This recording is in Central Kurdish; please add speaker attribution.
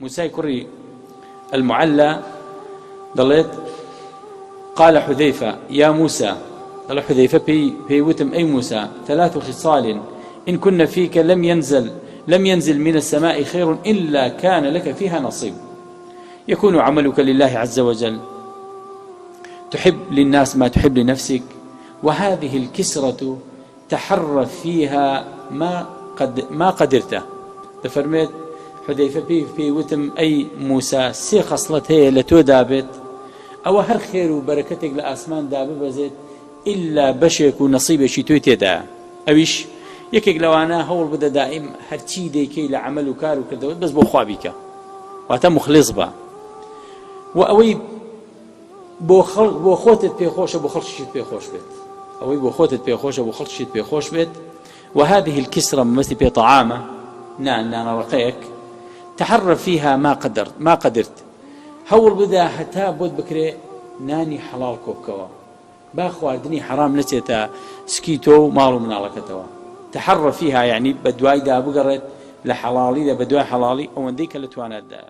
Speaker 1: موسى كري المعلى ضليت قال حذيفة يا موسى، قال حذيفة في وتم أي موسى 3 خصال إن كن فيك لم ينزل من السماء خير إلا كان لك فيها نصيب. يكون عملك لله عز وجل، تحب للناس ما تحب لنفسك، وهذه الكسرة تحرف فيها ما قدرته. تفرميت حذيفة في وتم أي موسى 3 خصلت هي لتو دابت أو هر خير وبركتك لأسمان دابة بزيت إلا بشك ونصيبك تويتي دا أويش يكيك لوانا هول بدا دائم هرچي ديكي لعمل وكار وكردوت بس بو خوابيك واتا مخلص با وأوي بو خوتت بيخوش بو خلشت بيخوش بيت أوي بو خوتت بيخوش بو خلشت بيخوش بيت. وهذه الكسرة مثل في طعامة نانا رقيك تحرف فيها ما قدرت هول بدا حتى بود بكري ناني حلال كوبكوا باخواردني حرام نسيتا سكيتو مالو من علاقتوا تحرف فيها يعني بدواي دا بقرت لحلالي دا بدواي حلالي او انديك لتوانا دا